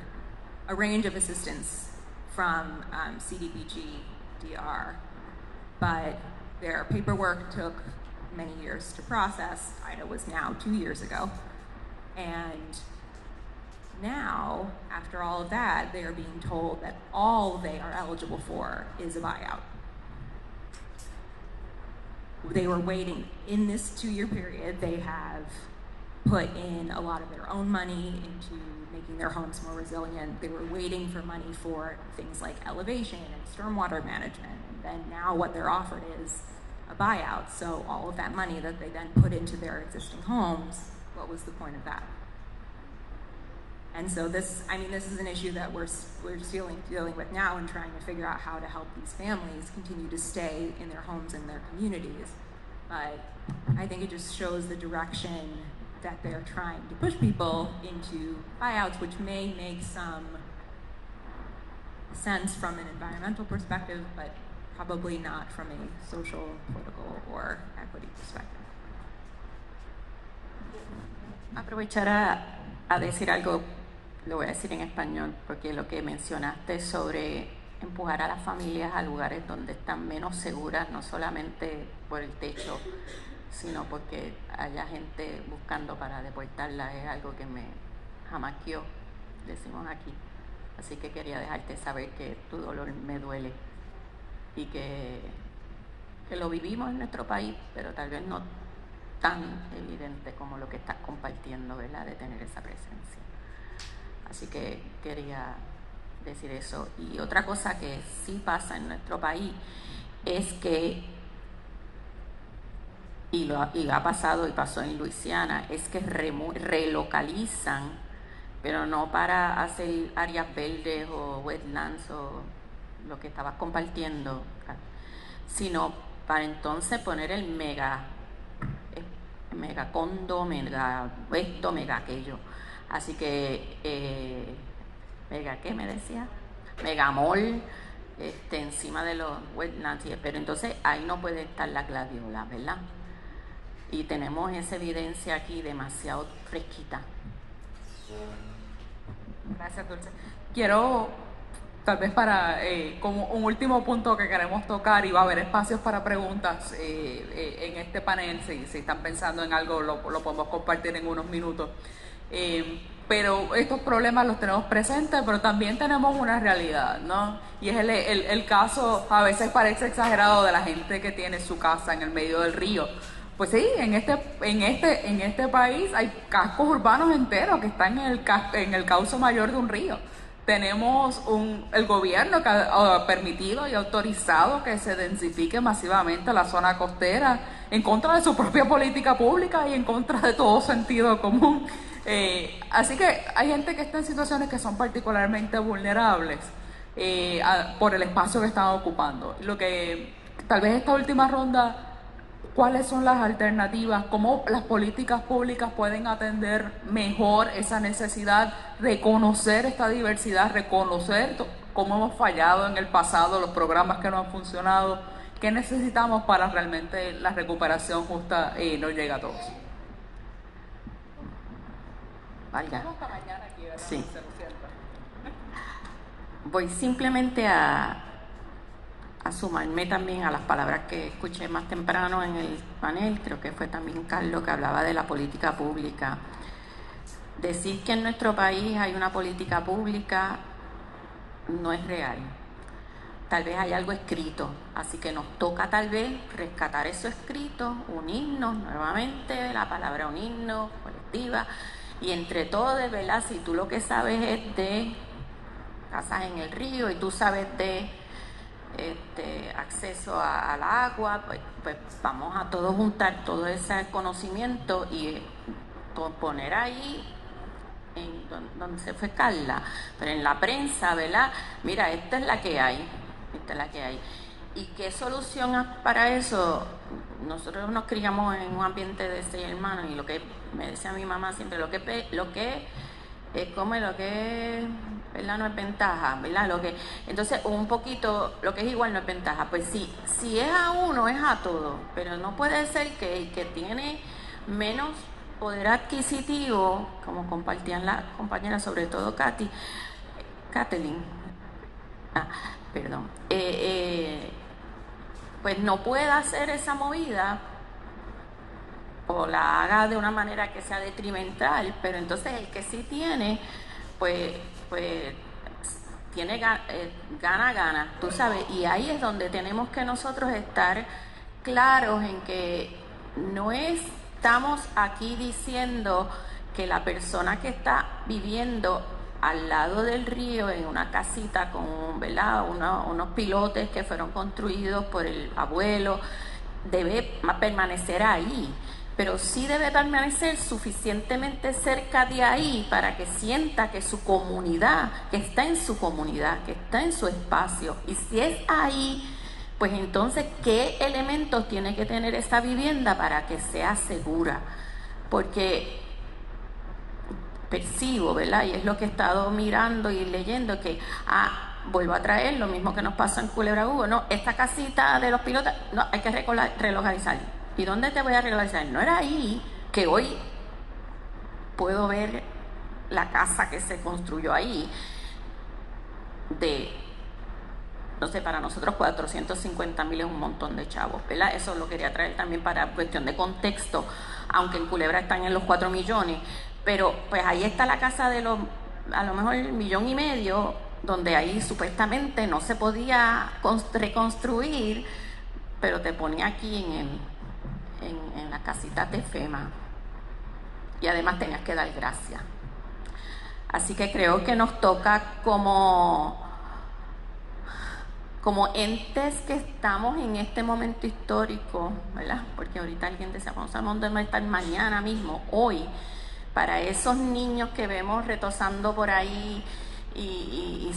a range of assistance from CDBG DR, but their paperwork took many years to process. Ida was now 2 years ago. And now, after all of that, they are being told that all they are eligible for is a buyout. They were waiting. In this 2-year period, they have put in a lot of their own money into making their homes more resilient. They were waiting for money for things like elevation and stormwater management. And then now what they're offered is a buyout. So all of that money that they then put into their existing homes, what was the point of that? And so this is an issue that we're dealing with now and trying to figure out how to help these families continue to stay in their homes and their communities. But I think it just shows the direction that they're trying to push people into buyouts, which may make some sense from an environmental perspective, but probably not from a social, political, or equity perspective. Aprovechar a decir algo, lo voy a decir en español, porque lo que mencionaste sobre empujar a las familias a lugares donde están menos seguras, no solamente por el techo, sino porque haya gente buscando para deportarla, es algo que me jamaqueó, decimos aquí. Así que quería dejarte saber que tu dolor me duele y que lo vivimos en nuestro país, pero tal vez no tan evidente como lo que estás compartiendo, ¿verdad? De tener esa presencia. Así que quería decir eso. Y otra cosa que sí pasa en nuestro país es que, y ha pasado y pasó en Luisiana, es que relocalizan, pero no para hacer áreas verdes o wetlands o lo que estabas compartiendo, sino para entonces poner el mega condo, mega esto, mega aquello. Así que, mega, ¿qué me decía? Mega mall, encima de los wetlands, pero entonces ahí no puede estar la gladiola, ¿verdad? Y tenemos esa evidencia aquí demasiado fresquita. Gracias, Dulce. Quiero, tal vez para, como un último punto que queremos tocar, y va a haber espacios para preguntas en este panel, si están pensando en algo lo podemos compartir en unos minutos. Pero estos problemas los tenemos presentes, pero también tenemos una realidad, ¿no? Y es el caso, a veces parece exagerado, de la gente que tiene su casa en el medio del río. Pues sí, en este país hay cascos urbanos enteros que están en el cauce mayor de un río. Tenemos el gobierno que ha permitido y autorizado que se densifique masivamente la zona costera en contra de su propia política pública y en contra de todo sentido común. Así que hay gente que está en situaciones que son particularmente vulnerables por el espacio que están ocupando. Lo que tal vez esta última ronda, ¿cuáles son las alternativas? ¿Cómo las políticas públicas pueden atender mejor esa necesidad, reconocer esta diversidad, reconocer cómo hemos fallado en el pasado, los programas que no han funcionado? ¿Qué necesitamos para realmente la recuperación justa nos llegue a todos? Valga. Sí. Voy simplemente a sumarme también a las palabras que escuché más temprano en el panel, creo que fue también Carlos que hablaba de la política pública. Decir que en nuestro país hay una política pública no es real. Tal vez hay algo escrito, así que nos toca tal vez rescatar eso escrito, unirnos nuevamente, la palabra unirnos, colectiva, y entre todos, ¿verdad? Si tú lo que sabes es de casas en el río y tú sabes de acceso al agua, pues vamos a todos juntar todo ese conocimiento y poner ahí en donde se fue Carla, pero en la prensa, ¿verdad? Mira, esta es la que hay. ¿Y qué solución para eso? Nosotros nos criamos en un ambiente de 6 hermanos y lo que me decía mi mamá siempre, lo que ¿verdad? No es ventaja, ¿verdad? Entonces, un poquito, lo que es igual no es ventaja. Pues sí, si es a uno, es a todo, pero no puede ser que el que tiene menos poder adquisitivo, como compartían las compañeras, sobre todo Kathleen, pues no pueda hacer esa movida o la haga de una manera que sea detrimental, pero entonces el que sí tiene, pues tiene gana, tú sabes, y ahí es donde tenemos que nosotros estar claros en que no estamos aquí diciendo que la persona que está viviendo al lado del río en una casita con, ¿verdad?, unos pilotes que fueron construidos por el abuelo, debe permanecer ahí, pero sí debe permanecer suficientemente cerca de ahí para que sienta que su comunidad, que está en su comunidad, que está en su espacio, y si es ahí, pues entonces, ¿qué elementos tiene que tener esa vivienda para que sea segura? Porque percibo, ¿verdad? Y es lo que he estado mirando y leyendo, que vuelvo a traer lo mismo que nos pasó en Culebra Hugo, no, esta casita de los pilotos, no, hay que relocalizar. ¿Y dónde te voy a relocalizar? No era ahí, que hoy puedo ver la casa que se construyó ahí, no sé, para nosotros 450,000 es un montón de chavos, ¿verdad? Eso lo quería traer también para cuestión de contexto, aunque en Culebra están en los 4 millones, pero pues ahí está la casa de a lo mejor 1,5 millones, donde ahí supuestamente no se podía reconstruir, pero te ponía aquí en la casita de FEMA, y además tenías que dar gracias. Así que creo que nos toca como entes que estamos en este momento histórico, ¿verdad? Porque ahorita alguien decía, vamos a estar mañana mismo, hoy, para esos niños que vemos retosando por ahí y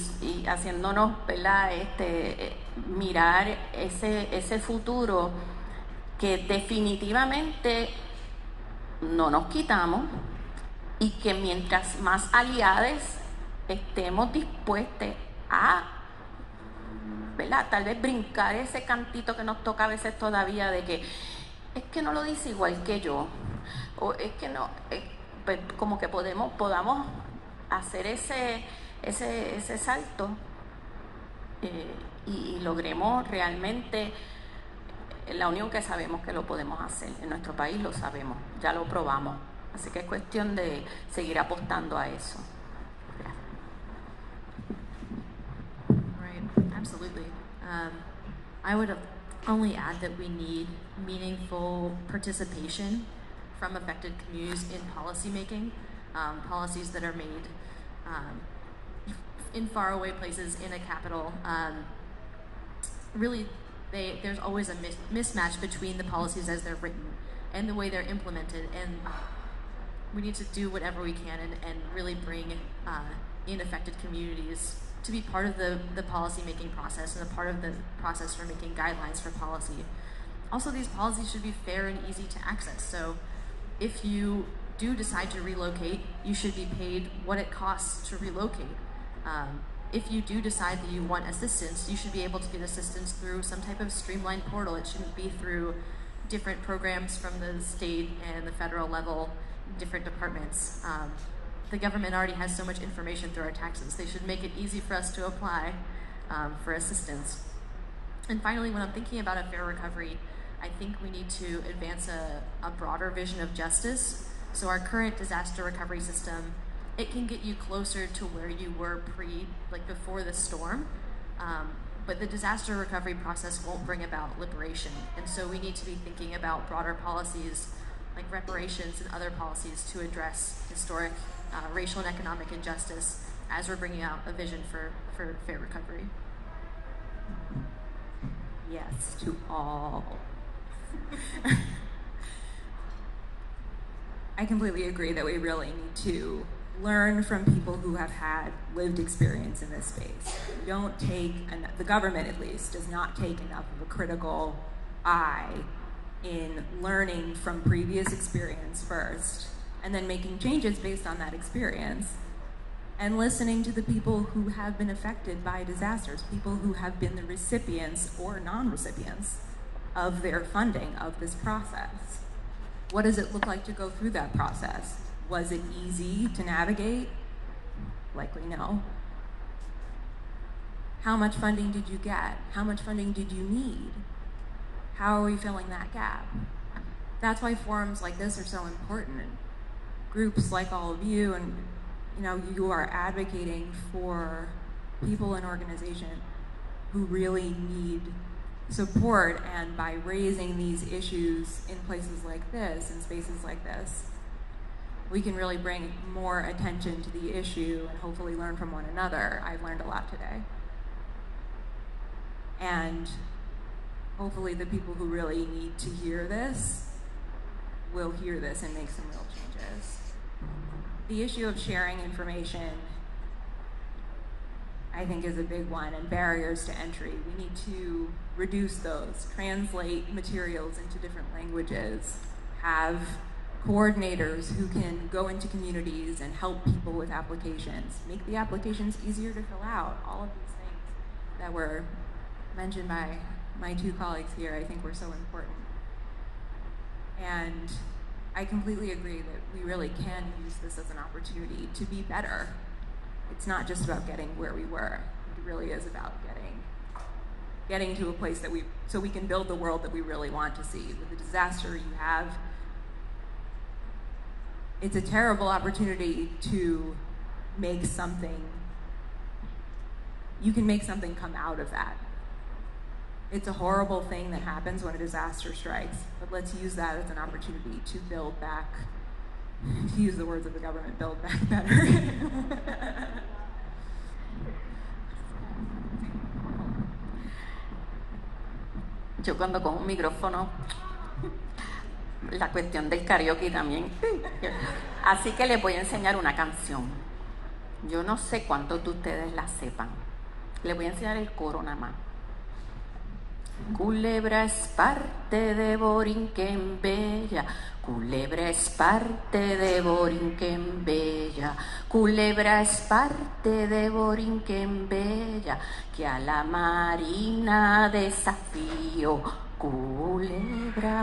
haciéndonos, ¿verdad?, mirar ese futuro que definitivamente no nos quitamos, y que mientras más aliados estemos dispuestos a, ¿verdad?, tal vez brincar ese cantito que nos toca a veces todavía de que es que no lo dice igual que yo, o es que no, pues como que podamos hacer ese salto y logremos realmente la unión que sabemos que lo podemos hacer. En nuestro país lo sabemos, ya lo probamos. Así que es cuestión de seguir apostando a eso. Right, absolutely. I would only add that we need meaningful participation from affected communities in policymaking, policies that are made in faraway places in a capital. Really, there's always a mismatch between the policies as they're written and the way they're implemented, and we need to do whatever we can and really bring in affected communities to be part of the policy making process and a part of the process for making guidelines for policy. Also, these policies should be fair and easy to access. So if you do decide to relocate, you should be paid what it costs to relocate. If you do decide that you want assistance, you should be able to get assistance through some type of streamlined portal. It shouldn't be through different programs from the state and the federal level, different departments. The government already has so much information through our taxes. They should make it easy for us to apply for assistance. And finally, when I'm thinking about a fair recovery, I think we need to advance a broader vision of justice. So our current disaster recovery system, it can get you closer to where you were before the storm, but the disaster recovery process won't bring about liberation. And so we need to be thinking about broader policies like reparations and other policies to address historic racial and economic injustice as we're bringing out a vision for fair recovery. Yes to all. I completely agree that we really need to learn from people who have had lived experience in this space. We don't take, the government at least, does not take enough of a critical eye in learning from previous experience first, and then making changes based on that experience, and listening to the people who have been affected by disasters, people who have been the recipients or non-recipients of their funding of this process. What does it look like to go through that process? Was it easy to navigate? Likely no. How much funding did you get? How much funding did you need? How are we filling that gap? That's why forums like this are so important. And groups like all of you, and you are advocating for people and organizations who really need support, and by raising these issues in places like this, in spaces like this, we can really bring more attention to the issue and hopefully learn from one another. I've learned a lot today. And hopefully the people who really need to hear this will hear this and make some real changes. The issue of sharing information, I think, is a big one, and barriers to entry. We need to reduce those, translate materials into different languages, have coordinators who can go into communities and help people with applications, make the applications easier to fill out. All of these things that were mentioned by my two colleagues here, I think, were so important. And I completely agree that we really can use this as an opportunity to be better. It's not just about getting where we were. It really is about getting to a place that so we can build the world that we really want to see. With the disaster you have, it's a terrible opportunity to make something, you can make something come out of that. It's a horrible thing that happens when a disaster strikes, but let's use that as an opportunity to build back, to use the words of the government, build back better. Yo cuando cojo un micrófono, la cuestión del karaoke también. Así que les voy a enseñar una canción. Yo no sé cuántos de ustedes la sepan. Les voy a enseñar el coro nada más. Culebra es parte de Borinquen Bella, Culebra es parte de Borinquen Bella, Culebra es parte de Borinquen Bella, que a la marina desafío culebra.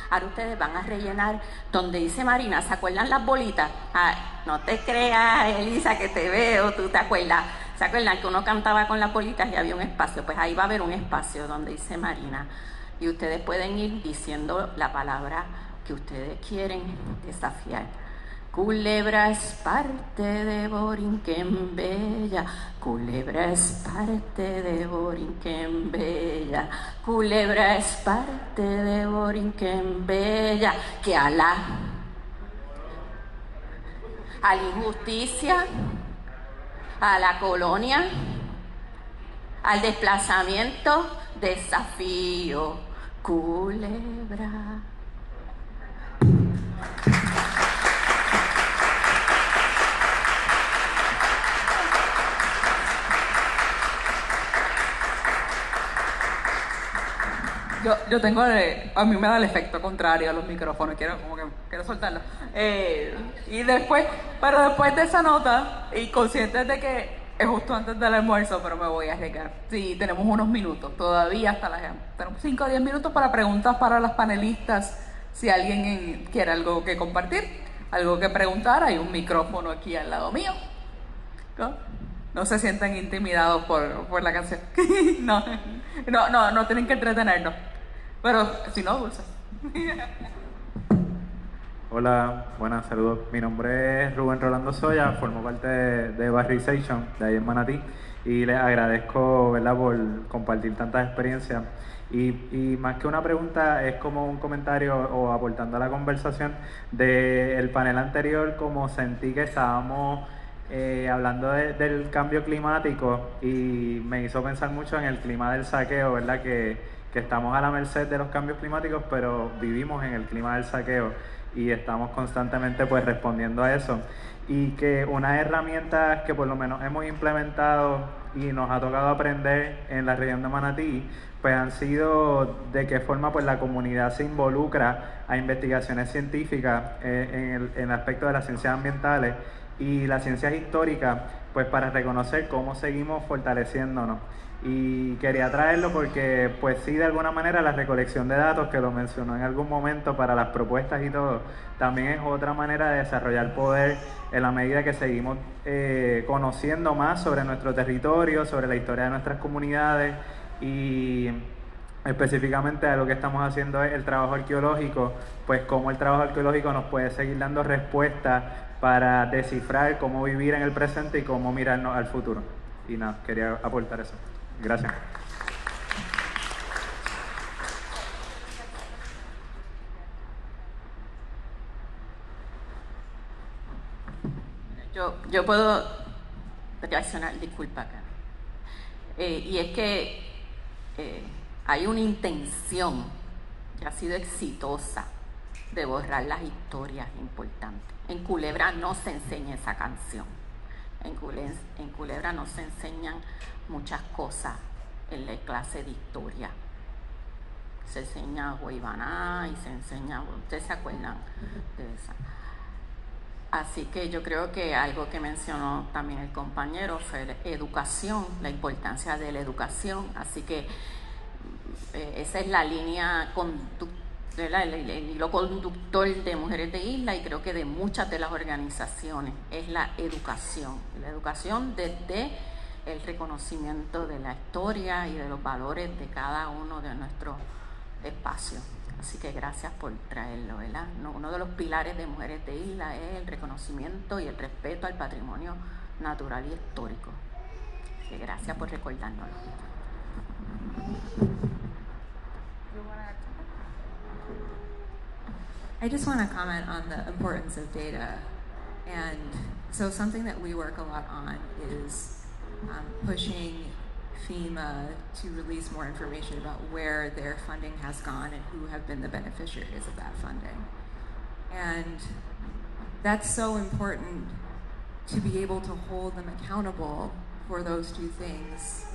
Ahora ustedes van a rellenar donde dice Marina. ¿Se acuerdan las bolitas? No te creas, Elisa, que te veo, tú te acuerdas. ¿Se acuerdan que uno cantaba con las bolitas y había un espacio? Pues ahí va a haber un espacio donde dice Marina. Y ustedes pueden ir diciendo la palabra que ustedes quieren desafiar. Culebra es parte de Borinquen Bella, culebra es parte de Borinquen Bella, culebra es parte de Borinquen Bella, que a la injusticia, a la colonia, al desplazamiento, desafío, culebra. Yo tengo, a mí me da el efecto contrario a los micrófonos, quiero soltarlo. Pero después de esa nota, y conscientes de que es justo antes del almuerzo, pero me voy a arriesgar. Sí, tenemos unos minutos, todavía tenemos 5 o 10 minutos para preguntas para las panelistas. Si alguien quiere algo que compartir, algo que preguntar, hay un micrófono aquí al lado mío. No se sientan intimidados por la canción. No tienen que entretenernos. Pero si no, Dulce. Hola, buenas, saludos. Mi nombre es Rubén Rolando Soya, formo parte de Barrization, de ahí en Manatí, y les agradezco, ¿verdad?, por compartir tantas experiencias. Y más que una pregunta, es como un comentario o aportando a la conversación del panel anterior, como sentí que estábamos hablando del cambio climático y me hizo pensar mucho en el clima del saqueo, ¿verdad?, que estamos a la merced de los cambios climáticos, pero vivimos en el clima del saqueo y estamos constantemente pues respondiendo a eso. Y que unas herramientas que por lo menos hemos implementado y nos ha tocado aprender en la región de Manatí, pues han sido de qué forma pues la comunidad se involucra a investigaciones científicas en el aspecto de las ciencias ambientales y las ciencias históricas, pues para reconocer cómo seguimos fortaleciéndonos. Y quería traerlo porque, pues sí, de alguna manera la recolección de datos, que lo mencionó en algún momento para las propuestas y todo, también es otra manera de desarrollar poder en la medida que seguimos conociendo más sobre nuestro territorio, sobre la historia de nuestras comunidades y específicamente a lo que estamos haciendo es el trabajo arqueológico, pues cómo el trabajo arqueológico nos puede seguir dando respuestas para descifrar cómo vivir en el presente y cómo mirarnos al futuro. Y nada, quería aportar eso. Gracias. Yo puedo reaccionar, disculpa acá. Y es que hay una intención que ha sido exitosa de borrar las historias importantes. En Culebra no se enseña esa canción. En Culebra no se enseñan muchas cosas en la clase de historia. Se enseña Guaybaná y se enseña, ¿ustedes se acuerdan de esa? Así que yo creo que algo que mencionó también el compañero fue la educación, la importancia de la educación. Así que esa es la línea el hilo conductor de Mujeres de Isla y creo que de muchas de las organizaciones es la educación desde el reconocimiento de la historia y de los valores de cada uno de nuestros espacios. Así que gracias por traerlo, ¿verdad? Uno de los pilares de Mujeres de Isla es el reconocimiento y el respeto al patrimonio natural y histórico. Así que gracias por recordárnoslo. I just want to comment on the importance of data. And so something that we work a lot on is pushing FEMA to release more information about where their funding has gone and who have been the beneficiaries of that funding. And that's so important to be able to hold them accountable for those two things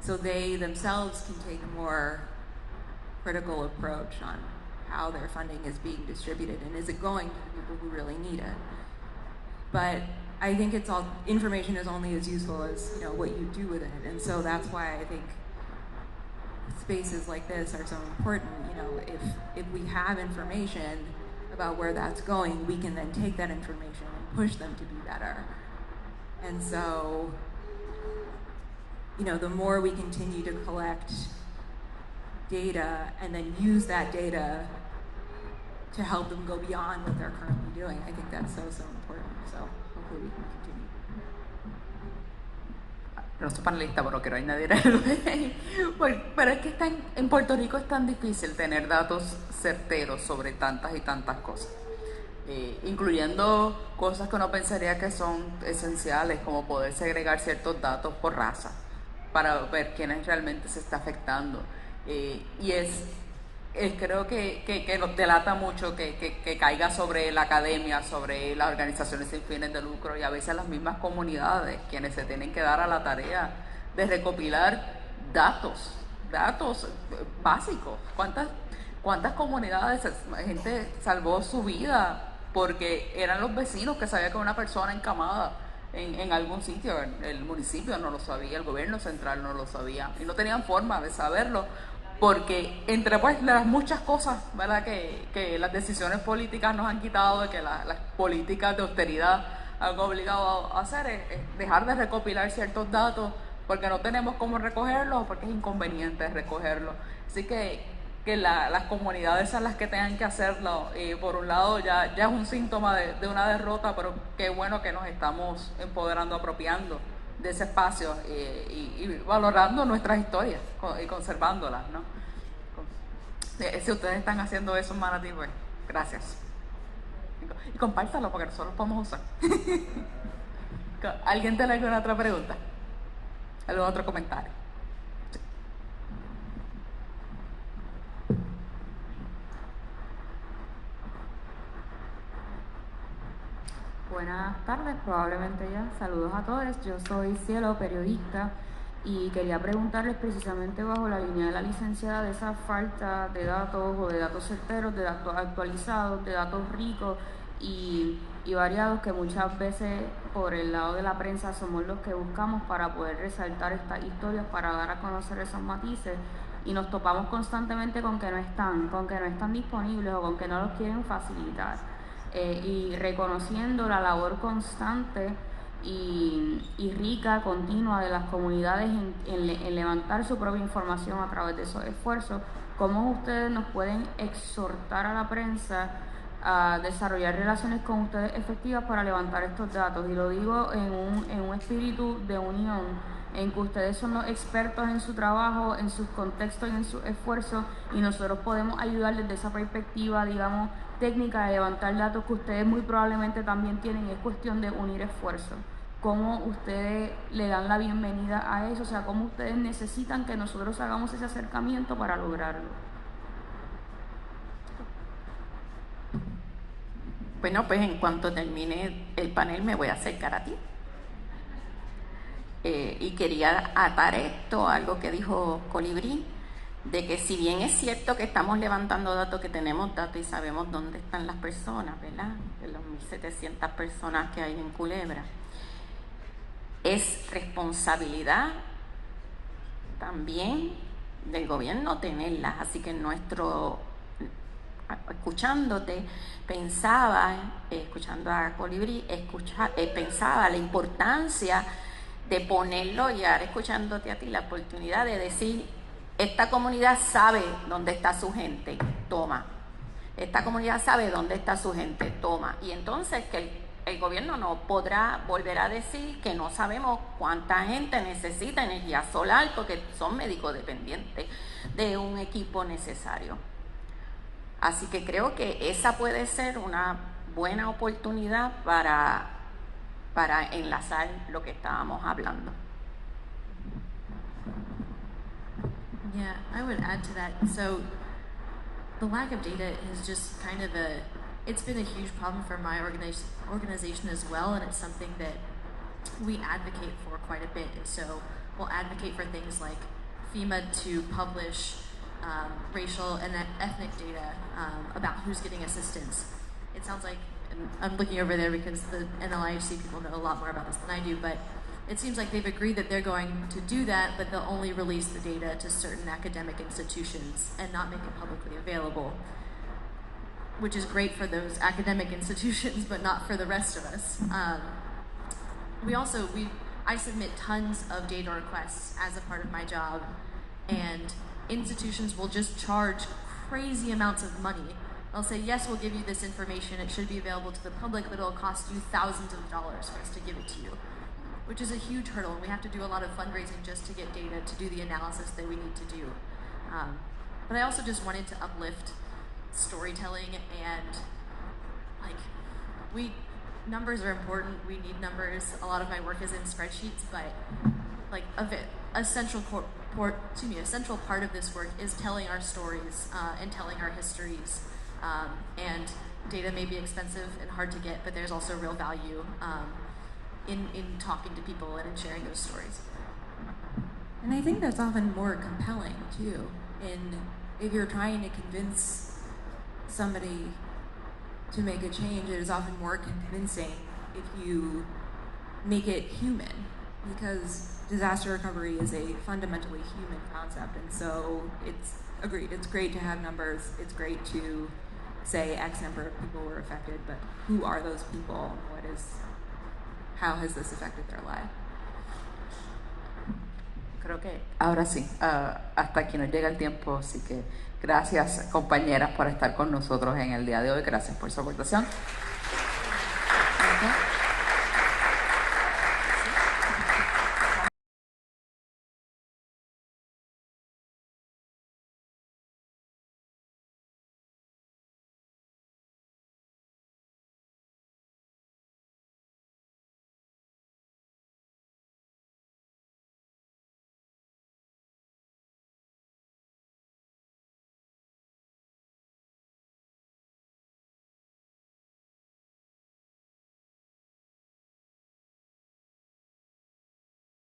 so they themselves can take a more critical approach on how their funding is being distributed and is it going to the people who really need it. But I think information is only as useful as what you do with it, and so that's why I think spaces like this are so important. You know, if we have information about where that's going, we can then take that information and push them to be better. And so, you know, the more we continue to collect data and then use that data to help them go beyond what they're currently doing, I think that's so important. So hopefully we can continue. No soy panelista, pero quiero añadir algo. Pero es que en Puerto Rico es tan difícil tener datos certeros sobre tantas y tantas cosas, incluyendo cosas que uno pensaría que son esenciales, como poder segregar ciertos datos por raza para ver quiénes realmente se está afectando. Y creo que nos delata mucho que caiga sobre la academia, sobre las organizaciones sin fines de lucro y a veces las mismas comunidades quienes se tienen que dar a la tarea de recopilar datos básicos. ¿Cuántas comunidades gente salvó su vida porque eran los vecinos que sabían que una persona encamada en algún sitio? El municipio no lo sabía, el gobierno central no lo sabía y no tenían forma de saberlo, porque entre pues las muchas cosas, ¿verdad?, que las decisiones políticas nos han quitado, que las políticas de austeridad han obligado a hacer, es dejar de recopilar ciertos datos porque no tenemos cómo recogerlos o porque es inconveniente recogerlos. Así que las comunidades son las que tengan que hacerlo. Por un lado ya es un síntoma de una derrota, pero qué bueno que nos estamos empoderando, apropiando de ese espacio y valorando nuestras historias y conservándolas, ¿no? Si ustedes están haciendo eso en Manatí, pues gracias. Y compártalo porque nosotros lo podemos usar. ¿Alguien tiene alguna otra pregunta? ¿Algún otro comentario? Buenas tardes, probablemente ya. Saludos a todos. Yo soy Cielo, periodista, y quería preguntarles precisamente bajo la línea de la licenciada de esa falta de datos o de datos certeros, de datos actualizados, de datos ricos y variados que muchas veces por el lado de la prensa somos los que buscamos para poder resaltar estas historias, para dar a conocer esos matices, y nos topamos constantemente con que no están disponibles o con que no los quieren facilitar. Y reconociendo la labor constante y rica, continua de las comunidades en levantar su propia información a través de esos esfuerzos, ¿cómo ustedes nos pueden exhortar a la prensa a desarrollar relaciones con ustedes efectivas para levantar estos datos? Y lo digo en un espíritu de unión, en que ustedes son los expertos en su trabajo, en sus contextos y en sus esfuerzos, y nosotros podemos ayudar desde esa perspectiva, digamos, técnica de levantar datos que ustedes muy probablemente también tienen. Es cuestión de unir esfuerzos. ¿Cómo ustedes le dan la bienvenida a eso? O sea, ¿cómo ustedes necesitan que nosotros hagamos ese acercamiento para lograrlo? Bueno, pues en cuanto termine el panel me voy a acercar a ti. Y quería atar esto a algo que dijo Colibrí, de que si bien es cierto que estamos levantando datos, que tenemos datos y sabemos dónde están las personas, ¿verdad?, de las 1.700 personas que hay en Culebra, es responsabilidad también del gobierno tenerlas. Así que escuchándote, pensaba, escuchando a Colibrí, pensaba la importancia de ponerlo, y ahora escuchándote a ti, la oportunidad de decir: esta comunidad sabe dónde está su gente, toma. Esta comunidad sabe dónde está su gente, toma. Y entonces que el gobierno no podrá volver a decir que no sabemos cuánta gente necesita energía solar porque son médicos dependientes de un equipo necesario. Así que creo que esa puede ser una buena oportunidad para enlazar lo que estábamos hablando. Yeah, I would add to that. So the lack of data is just kind of it's been a huge problem for my organization as well, and it's something that we advocate for quite a bit. And so we'll advocate for things like FEMA to publish racial and ethnic data about who's getting assistance. It sounds like, and I'm looking over there because the NLIHC people know a lot more about this than I do, but it seems like they've agreed that they're going to do that, but they'll only release the data to certain academic institutions and not make it publicly available, which is great for those academic institutions, but not for the rest of us. I submit tons of data requests as a part of my job, and institutions will just charge crazy amounts of money. They'll say, yes, we'll give you this information, it should be available to the public, but it'll cost you thousands of dollars for us to give it to you, which is a huge hurdle, and we have to do a lot of fundraising just to get data to do the analysis that we need to do. But I also just wanted to uplift storytelling, and numbers are important, we need numbers. A lot of my work is in spreadsheets, but a central part of this work is telling our stories and telling our histories. And data may be expensive and hard to get, but there's also real value in talking to people and in sharing those stories. And I think that's often more compelling too. If you're trying to convince somebody to make a change, it is often more convincing if you make it human, because disaster recovery is a fundamentally human concept, and so it's great to have numbers, it's great to say X number of people were affected, but who are those people? How has this affected their life? Creo que ahora sí, hasta aquí nos llega el tiempo, así que gracias compañeras por estar con nosotros en el día de hoy, gracias por su aportación.